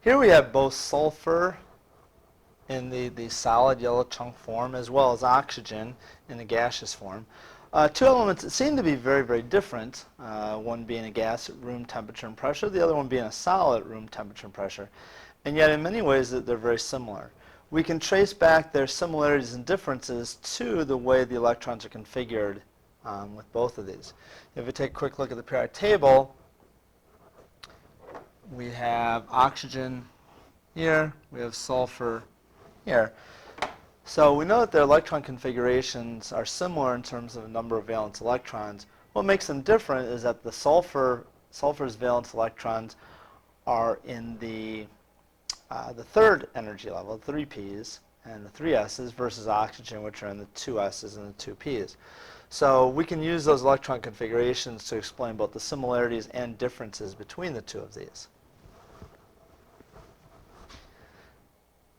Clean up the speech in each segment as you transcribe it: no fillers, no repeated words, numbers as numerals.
Here we have both sulfur in the solid yellow chunk form as well as oxygen in the gaseous form. Two elements that seem to be very, very different, one being a gas at room temperature and pressure, the other one being a solid at room temperature and pressure. And yet in many ways they're very similar. We can trace back their similarities and differences to the way the electrons are configured with both of these. If we take a quick look at the periodic table, we have oxygen here, we have sulfur here. So we know that their electron configurations are similar in terms of the number of valence electrons. What makes them different is that the sulfur's valence electrons are in the third energy level, 3p's, and the 3s's, versus oxygen, which are in the 2s's and the 2p's. So we can use those electron configurations to explain both the similarities and differences between the two of these.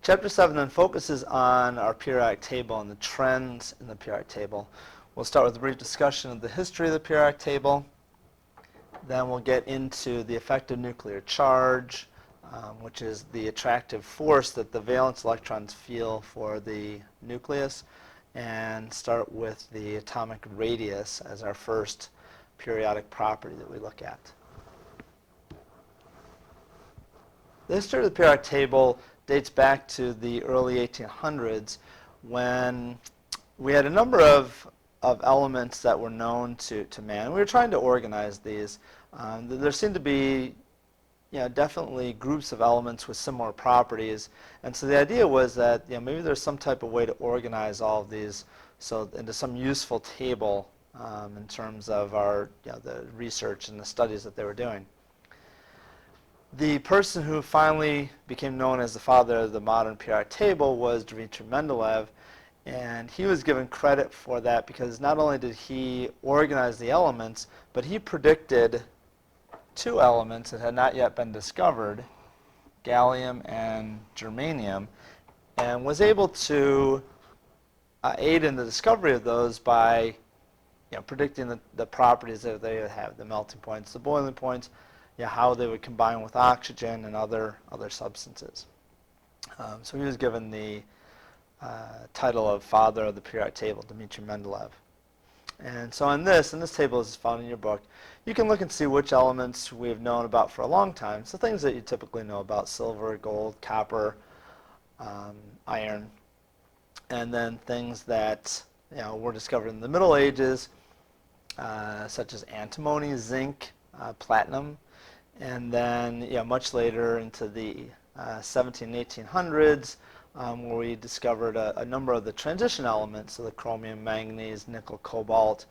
Chapter 7 then focuses on our periodic table and the trends in the periodic table. We'll start with a brief discussion of the history of the periodic table. Then we'll get into the effective nuclear charge, which is the attractive force that the valence electrons feel for the nucleus, and start with the atomic radius as our first periodic property that we look at. The history of the periodic table dates back to the early 1800s when we had a number of elements that were known to man. We were trying to organize these. There seemed to be definitely groups of elements with similar properties, and so the idea was that maybe there's some type of way to organize all of these into some useful table in terms of our the research and the studies that they were doing. The person who finally became known as the father of the modern periodic table was Dmitri Mendeleev, and he was given credit for that because not only did he organize the elements, but he predicted two elements that had not yet been discovered, gallium and germanium, and was able to aid in the discovery of those by predicting the properties that they would have, the melting points, the boiling points, how they would combine with oxygen and other substances. So he was given the title of father of the periodic table, Dmitri Mendeleev. And so in this table is found in your book, you can look and see which elements we've known about for a long time. So things that you typically know about: silver, gold, copper, iron, and then things that were discovered in the Middle Ages, such as antimony, zinc, platinum, and then much later into the 1700s and 1800s, where we discovered a number of the transition elements, so the chromium, manganese, nickel, cobalt,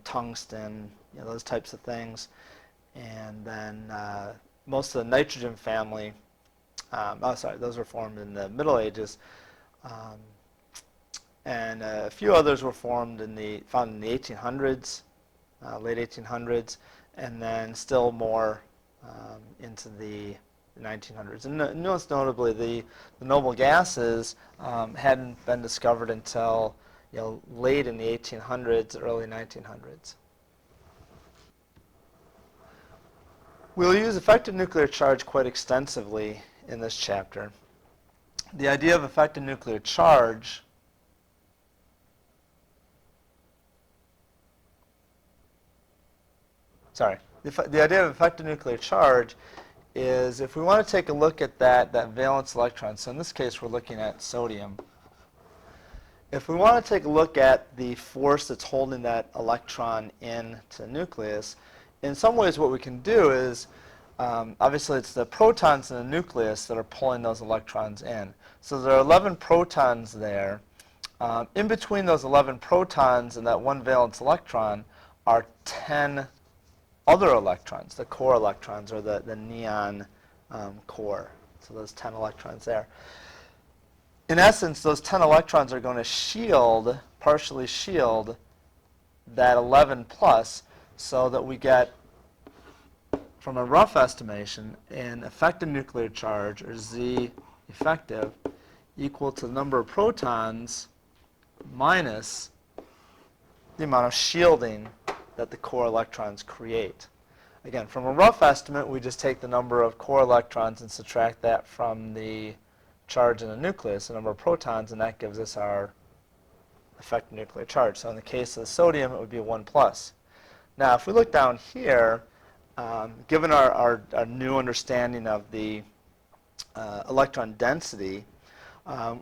tungsten, those types of things. And then most of the nitrogen family, those were formed in the Middle Ages. And a few others were found in the 1800s, late 1800s, and then still more into the 1900s. And most notably, the noble gases hadn't been discovered until late in the 1800s, early 1900s. We'll use effective nuclear charge quite extensively in this chapter. The idea of effective nuclear charge the idea of effective nuclear charge is, if we want to take a look at that valence electron, so in this case we're looking at sodium. If we want to take a look at the force that's holding that electron into the nucleus, in some ways what we can do is, obviously it's the protons in the nucleus that are pulling those electrons in. So there are 11 protons there. In between those 11 protons and that one valence electron are 10 other electrons, the core electrons, or the neon core. So those 10 electrons there. In essence, those 10 electrons are going to partially shield that 11 plus, so that we get, from a rough estimation, an effective nuclear charge, or Z effective, equal to the number of protons minus the amount of shielding that the core electrons create. Again, from a rough estimate, we just take the number of core electrons and subtract that from the charge in the nucleus, the number of protons, and that gives us our effective nuclear charge. So in the case of the sodium, it would be a 1 plus. Now, if we look down here, given our new understanding of the electron density,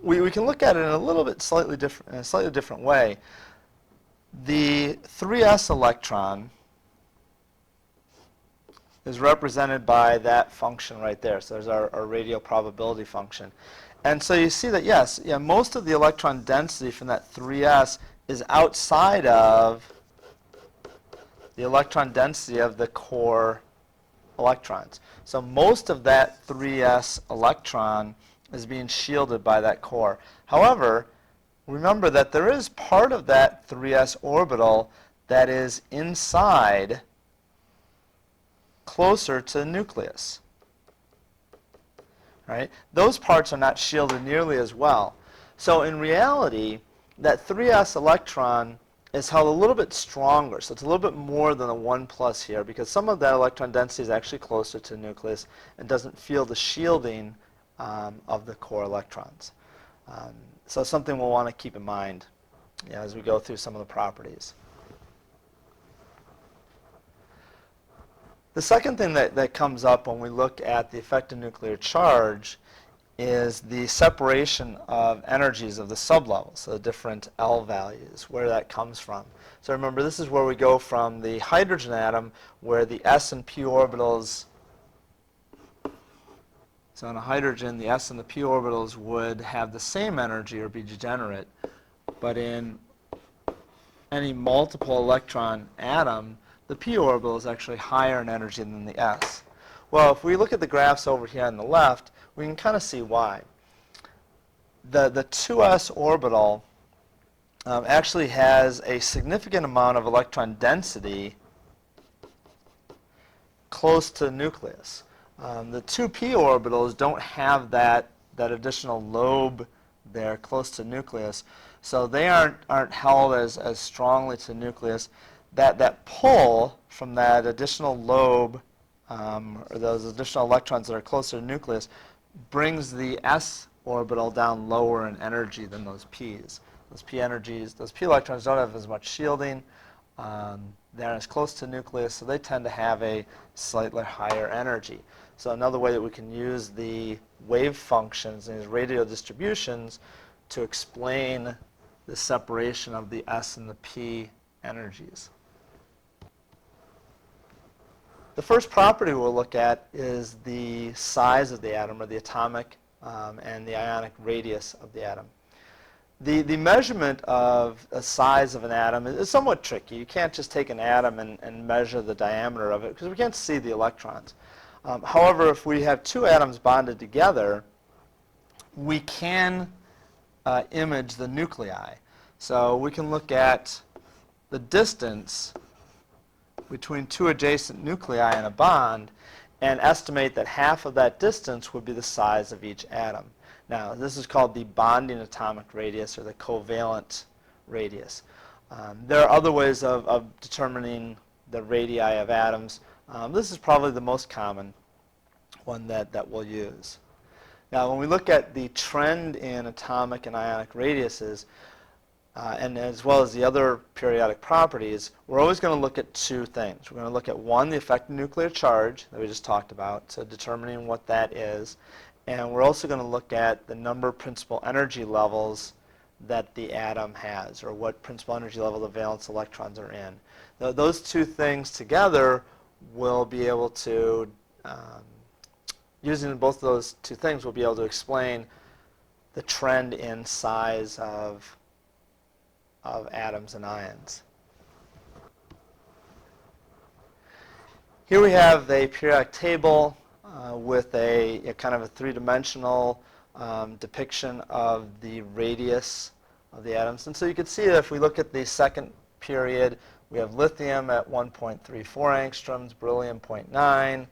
we can look at it in a little bit slightly different way. The 3s electron is represented by that function right there. So there's our radial probability function. And so you see that, yes, most of the electron density from that 3s is outside of the electron density of the core electrons. So most of that 3s electron is being shielded by that core. However, remember that there is part of that 3s orbital that is inside, closer to the nucleus. Right? Those parts are not shielded nearly as well. So in reality, that 3s electron is held a little bit stronger. So it's a little bit more than a 1 plus here, because some of that electron density is actually closer to the nucleus and doesn't feel the shielding of the core electrons. So something we'll want to keep in mind as we go through some of the properties. The second thing that comes up when we look at the effective nuclear charge is the separation of energies of the sublevels, so the different L values, where that comes from. So remember, this is where we go from the hydrogen atom, where the s and p orbitals, so in a hydrogen, the s and the p orbitals would have the same energy or be degenerate, but in any multiple electron atom, the p orbital is actually higher in energy than the s. Well, if we look at the graphs over here on the left, we can kind of see why. The 2s orbital actually has a significant amount of electron density close to the nucleus. The 2p orbitals don't have that additional lobe there close to the nucleus, so they aren't held as strongly to the nucleus. That pull from that additional lobe, or those additional electrons that are closer to the nucleus, brings the s orbital down lower in energy than those p's. Those p electrons don't have as much shielding. They're as close to the nucleus, so they tend to have a slightly higher energy. So another way that we can use the wave functions and these radial distributions to explain the separation of the s and the p energies. The first property we'll look at is the size of the atom, or the atomic and the ionic radius of the atom. The measurement of the size of an atom is somewhat tricky. You can't just take an atom and measure the diameter of it, because we can't see the electrons. However, if we have two atoms bonded together, we can image the nuclei. So we can look at the distance between two adjacent nuclei in a bond and estimate that half of that distance would be the size of each atom. Now, this is called the bonding atomic radius, or the covalent radius. There are other ways of determining the radii of atoms. This is probably the most common one that we'll use. Now, when we look at the trend in atomic and ionic radiuses, and as well as the other periodic properties, we're always going to look at two things. We're going to look at, one, the effective nuclear charge that we just talked about, so determining what that is. And we're also going to look at the number of principal energy levels that the atom has, or what principal energy level the valence electrons are in. Those two things together will be able to, using both of those two things, we'll be able to explain the trend in size of atoms and ions. Here we have a periodic table with a kind of a three-dimensional depiction of the radius of the atoms. And so you can see that if we look at the second period, we have lithium at 1.34 angstroms, beryllium 0.9,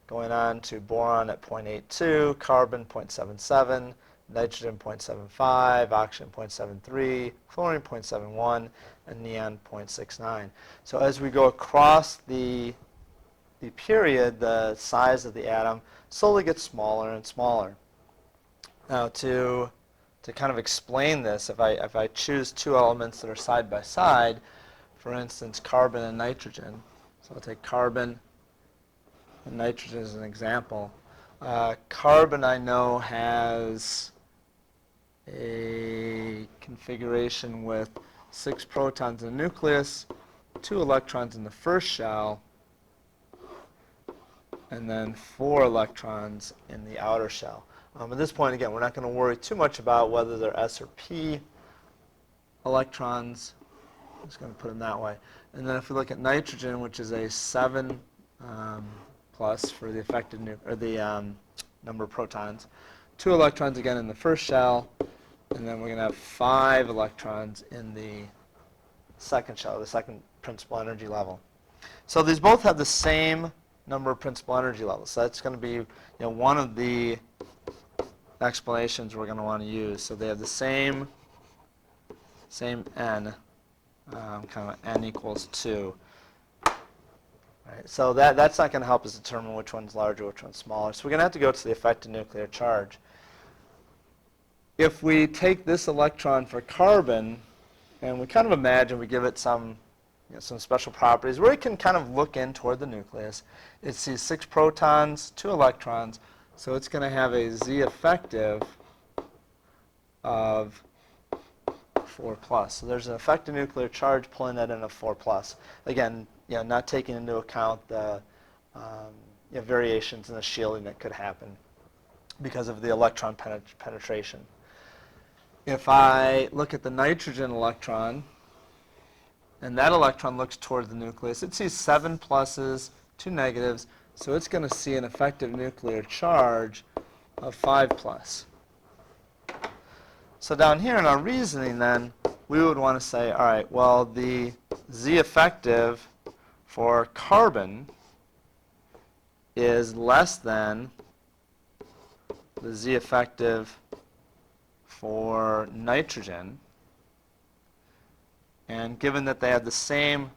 going on to boron at 0.82, carbon 0.77, nitrogen 0.75, oxygen 0.73, fluorine 0.71, and neon 0.69. So as we go across the the period, the size of the atom slowly gets smaller and smaller. Now, to kind of explain this, if I choose two elements that are side by side, for instance, carbon and nitrogen, so I'll take carbon and nitrogen as an example. Carbon, I know, has a configuration with 6 protons in the nucleus, 2 electrons in the first shell, and then 4 electrons in the outer shell. At this point, again, we're not going to worry too much about whether they're S or P electrons. I'm just going to put them that way. And then if we look at nitrogen, which is a 7 plus for the effective number of protons, 2 electrons again in the first shell, and then we're going to have 5 electrons in the second shell, the second principal energy level. So these both have the same number of principal energy levels. So that's going to be one of the explanations we're going to want to use. So they have the same n, kind of n equals 2. Right, so that's not going to help us determine which one's larger, which one's smaller. So we're going to have to go to the effective nuclear charge. If we take this electron for carbon, and we kind of imagine we give it some special properties where it can kind of look in toward the nucleus, it sees 6 protons, 2 electrons, so it's going to have a Z effective of 4 plus. So there's an effective nuclear charge pulling that in a 4 plus. Again, not taking into account the variations in the shielding that could happen because of the electron penetration. If I look at the nitrogen electron, and that electron looks toward the nucleus, it sees 7 pluses, 2 negatives, so it's going to see an effective nuclear charge of 5 plus. So down here in our reasoning then, we would want to say, all right, well, the Z effective for carbon is less than the Z effective for nitrogen. And given that they have the same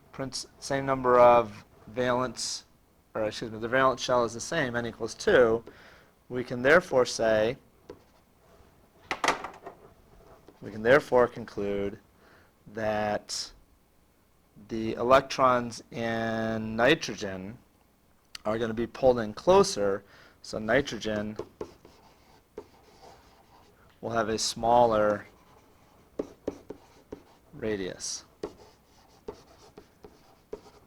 number of valence, or excuse me, the valence shell is the same, n equals 2, we can therefore say, conclude that the electrons in nitrogen are going to be pulled in closer, so nitrogen will have a smaller radius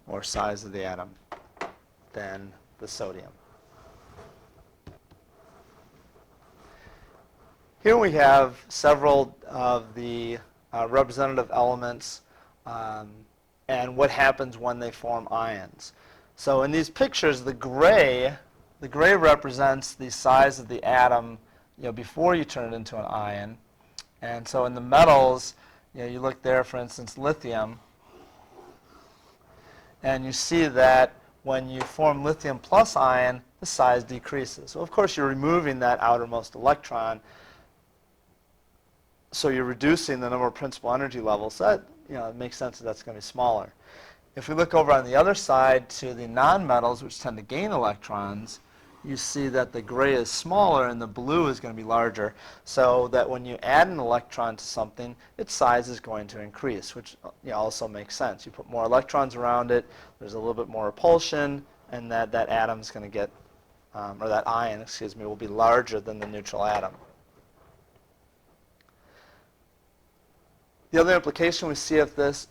or size of the atom than the sodium. Here we have several of the representative elements and what happens when they form ions. So in these pictures, the gray represents the size of the atom before you turn it into an ion. And so in the metals, you look there, for instance, lithium, and you see that when you form lithium plus ion, the size decreases. So of course you're removing that outermost electron, so you're reducing the number of principal energy levels. So that, it makes sense that that's going to be smaller. If we look over on the other side to the nonmetals, which tend to gain electrons, you see that the gray is smaller and the blue is going to be larger, so that when you add an electron to something, its size is going to increase, which also makes sense. You put more electrons around it, there's a little bit more repulsion, and that atom's going to get, or that ion, excuse me, will be larger than the neutral atom. The other implication we see with this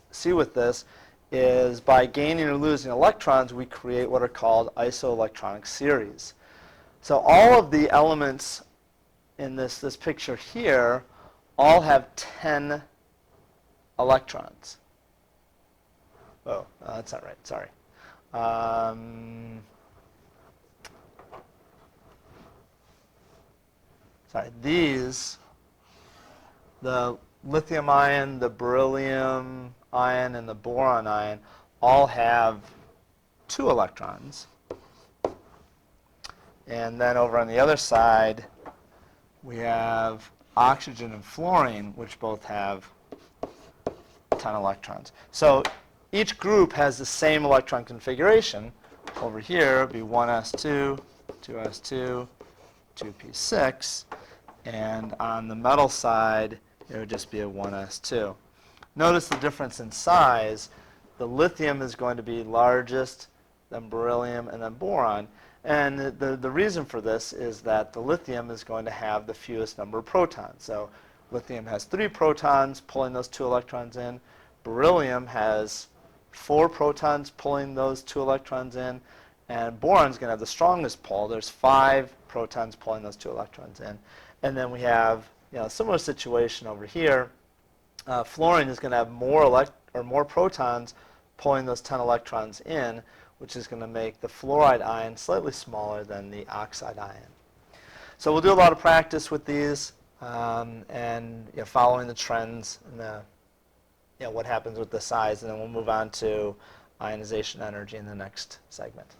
is by gaining or losing electrons, we create what are called isoelectronic series. So all of the elements in this picture here all have 10 electrons. Oh, that's not right, sorry. Sorry, these, the lithium ion, the beryllium ion, and the boron ion all have 2 electrons. And then over on the other side, we have oxygen and fluorine, which both have 10 electrons. So each group has the same electron configuration, over here would be 1s2, 2s2, 2p6, and on the metal side, it would just be a 1s2. Notice the difference in size. The lithium is going to be largest, then beryllium, and then boron. And the reason for this is that the lithium is going to have the fewest number of protons. So lithium has 3 protons pulling those 2 electrons in. Beryllium has 4 protons pulling those 2 electrons in. And boron is going to have the strongest pull. There's 5 protons pulling those 2 electrons in. And then we have a similar situation over here. Fluorine is going to have more protons pulling those 10 electrons in, which is going to make the fluoride ion slightly smaller than the oxide ion. So we'll do a lot of practice with these and following the trends and what happens with the size, and then we'll move on to ionization energy in the next segment.